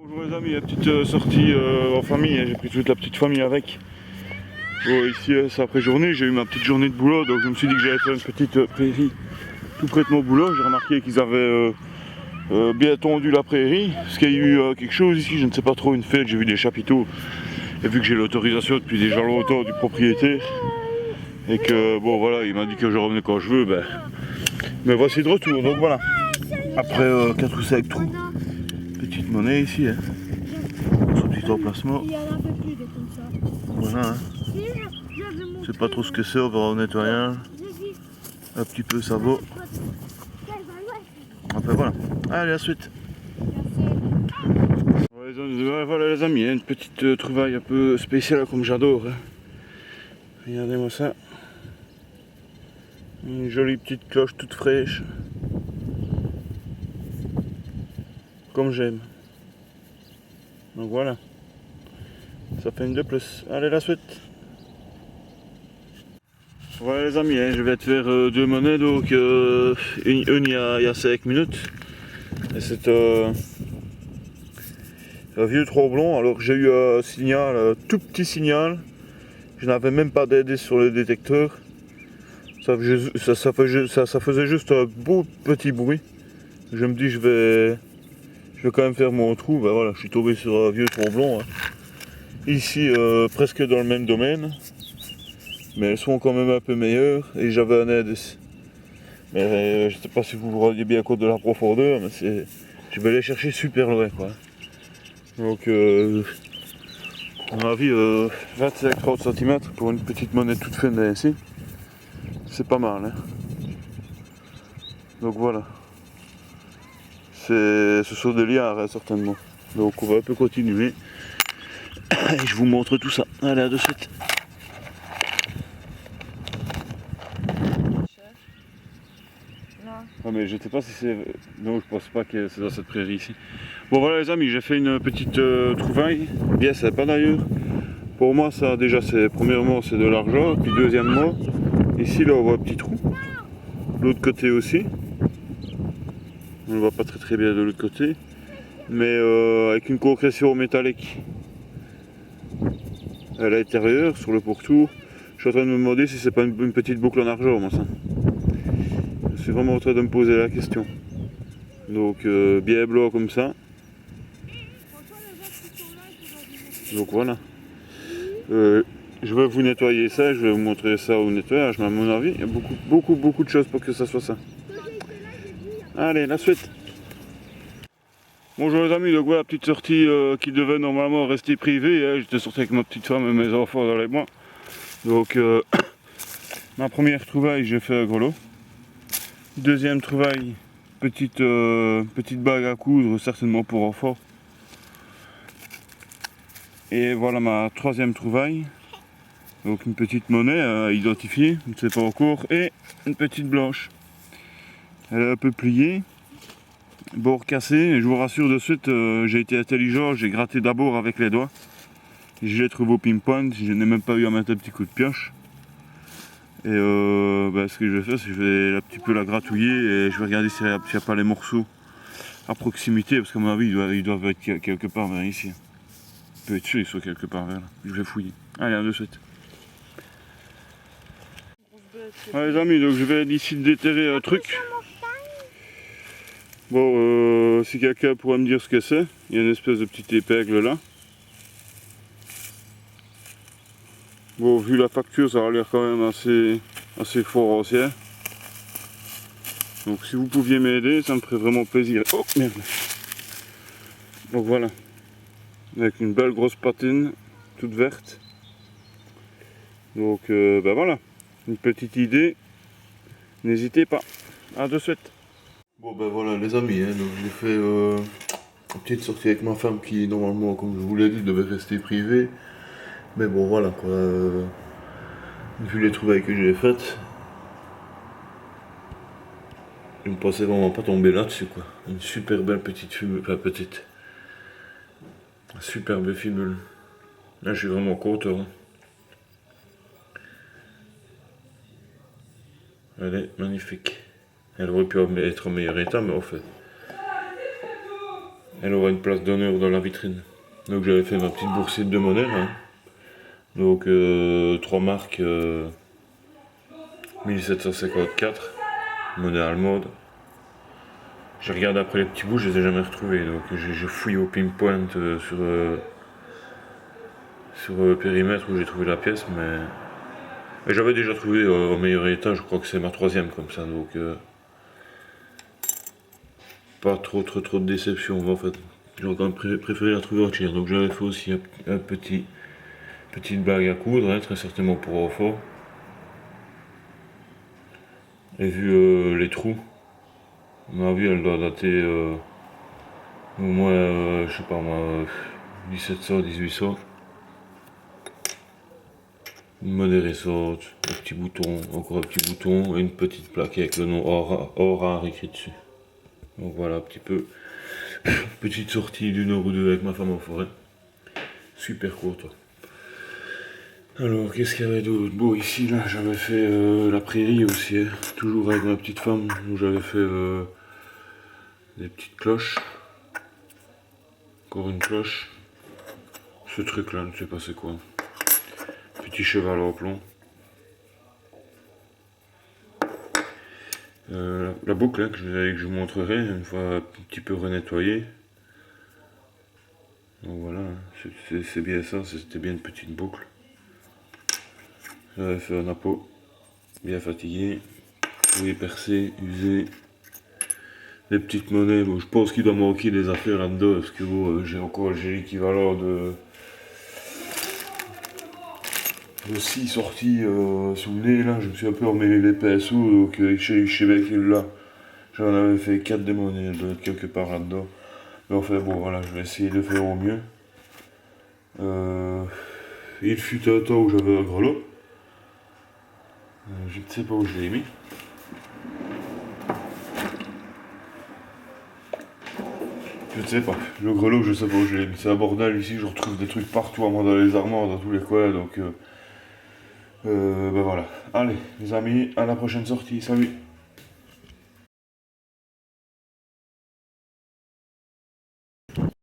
Bonjour les amis, la petite sortie en famille, hein. J'ai pris toute la petite famille avec. Bon, ici c'est après journée, j'ai eu ma petite journée de boulot, donc je me suis dit que j'allais faire une petite prairie tout près de mon boulot. J'ai remarqué qu'ils avaient bien tondu la prairie, parce qu'il y a eu quelque chose ici, je ne sais pas trop, une fête, j'ai vu des chapiteaux. Et vu que j'ai l'autorisation depuis déjà longtemps du propriétaire, et que bon voilà, il m'a dit que je revenais quand je veux, ben me voici de retour, donc voilà. Après 4 ou 5 trous, petite monnaie ici, hein. Son petit emplacement. Il y en a un peu plus des comme ça. Voilà, hein. Je sais pas trop ce que c'est, on va en nettoyer un. Un petit peu ça vaut. Après voilà. Allez, à la suite. Voilà les amis, une petite trouvaille un peu spéciale comme j'adore, hein. Regardez-moi ça. Une jolie petite cloche toute fraîche. Comme j'aime. Donc voilà. Ça fait une de plus. Allez, la suite. Voilà les amis, hein, je vais te faire deux monnaies, donc une il y a 5 minutes. Et c'est un vieux tromblon, alors j'ai eu un signal, un tout petit signal. Je n'avais même pas d'aide sur le détecteur. Ça faisait juste un beau petit bruit. Je me dis je vais quand même faire mon trou. Ben voilà, je suis tombé sur un vieux tromblon, hein. Ici presque dans le même domaine. Mais elles sont quand même un peu meilleures et j'avais un aide. Mais je ne sais pas si vous vous rendiez bien compte de la profondeur, mais je vais aller chercher super loin, quoi. Donc à mon avis 25-30 cm pour une petite monnaie toute fine ici, c'est pas mal, hein. Donc voilà. Ce sont des liards, hein, certainement. Donc on va un peu continuer. Et je vous montre tout ça. Allez, à de suite. Ah mais je sais pas si c'est... Non, je pense pas que c'est dans cette prairie ici. Bon voilà les amis, j'ai fait une petite trouvaille. Bien c'est pas d'ailleurs. Pour moi ça déjà c'est... Premièrement c'est de l'argent. Puis deuxièmement, ici là on voit un petit trou. L'autre côté aussi. On ne voit pas très bien de l'autre côté. Mais avec une concrétion métallique à l'intérieur, sur le pourtour. Je suis en train de me demander si c'est pas une petite boucle en argent, moi ça. Je suis vraiment en train de me poser la question. Donc bien blanc comme ça. Donc voilà. Je vais vous nettoyer ça, je vais vous montrer ça au nettoyage, mais à mon avis, il y a beaucoup de choses pour que ça soit ça. Allez, la suite. Bonjour les amis, donc voilà, petite sortie qui devait normalement rester privée, hein. J'étais sorti avec ma petite femme et mes enfants dans les mois. Donc ma première trouvaille, j'ai fait un gros lot. Deuxième trouvaille, petite bague à coudre, certainement pour enfants. Et voilà ma troisième trouvaille. Donc une petite monnaie à identifier, je ne sais pas encore, et une petite blanche. Elle est un peu pliée, bord cassé, et je vous rassure de suite, j'ai été intelligent, j'ai gratté d'abord avec les doigts. Je l'ai trouvé au ping-point, je n'ai même pas eu à mettre un petit coup de pioche. Et ce que je vais faire, c'est que je vais un petit peu la gratouiller et je vais regarder s'il n'y a pas les morceaux à proximité, parce qu'à mon avis, ils doivent être quelque part vers ici. Je peux être sûr qu'ils sont quelque part vers là. Je vais fouiller. Allez, à de suite. Ouais, les amis, donc je vais ici déterrer un truc. Bon, si quelqu'un pourrait me dire ce que c'est, il y a une espèce de petite épingle là. Bon, vu la facture, ça a l'air quand même assez fort ancien. Donc si vous pouviez m'aider, ça me ferait vraiment plaisir. Oh merde. Donc voilà. Avec une belle grosse patine, toute verte. Donc ben voilà. Une petite idée. N'hésitez pas. À de suite. Bon ben voilà les amis, hein, donc j'ai fait une petite sortie avec ma femme qui normalement, comme je vous l'ai dit, devait rester privée. Mais bon voilà quoi. Vu les trouvailles que j'ai faites, je ne pensais vraiment pas tomber là-dessus quoi. Une super belle petite fumule, enfin petite. Un superbe fumule. Là je suis vraiment content. Elle est magnifique. Elle aurait pu être en meilleur état, mais en fait. elle aura une place d'honneur dans la vitrine. Donc j'avais fait ma petite boursite de monnaie. Hein. Donc 3 marques 1754, monnaie allemande. J'ai regardé après les petits bouts, je les ai jamais retrouvés. Donc j'ai fouillé au pinpoint sur le périmètre où j'ai trouvé la pièce, mais j'avais déjà trouvé au meilleur état, je crois que c'est ma 3e comme ça, donc pas trop de déception. Mais en fait, j'aurais quand même préféré la trouver entière. Donc j'avais fait aussi un petite blague à coudre, hein, très certainement pour enfants. Et vu les trous, à mon avis elle doit dater au moins, je sais pas moi, 1700, 1800. Une monnaie récente, un petit bouton, encore un petit bouton et une petite plaque avec le nom Aura écrit dessus. Donc voilà un petit peu. Petite sortie d'une heure ou deux avec ma femme en forêt. Super courte. Alors qu'est-ce qu'il y avait d'autre? Bon ici là j'avais fait la prairie aussi, hein. Toujours avec ma petite femme, où j'avais fait des petites cloches. Encore une cloche. Ce truc là, je ne sais pas c'est quoi. Petit cheval en plomb. La boucle hein, que je vous montrerai une fois un petit peu renettoyée. Donc voilà, c'est bien ça, c'était bien une petite boucle. J'avais fait un appôt, bien fatigué, oui percé, usé. Des petites monnaies, bon, je pense qu'il doit manquer des affaires là-dedans, parce que bon, j'ai l'équivalent de 6 sorties sous le nez, là, je me suis un peu emmêlé les pinceaux, donc chez Becquil là, j'en avais fait 4 des monnaies, elles doivent être quelque part là-dedans. Mais enfin bon, voilà, je vais essayer de faire au mieux. Il fut un temps où j'avais un grelot. Je ne sais pas où je l'ai mis. Je ne sais pas. Le grelot, je sais pas où je l'ai mis. C'est un bordel ici, je retrouve des trucs partout, à moi dans les armoires, dans tous les coins, donc ben voilà. Allez, les amis, à la prochaine sortie. Salut!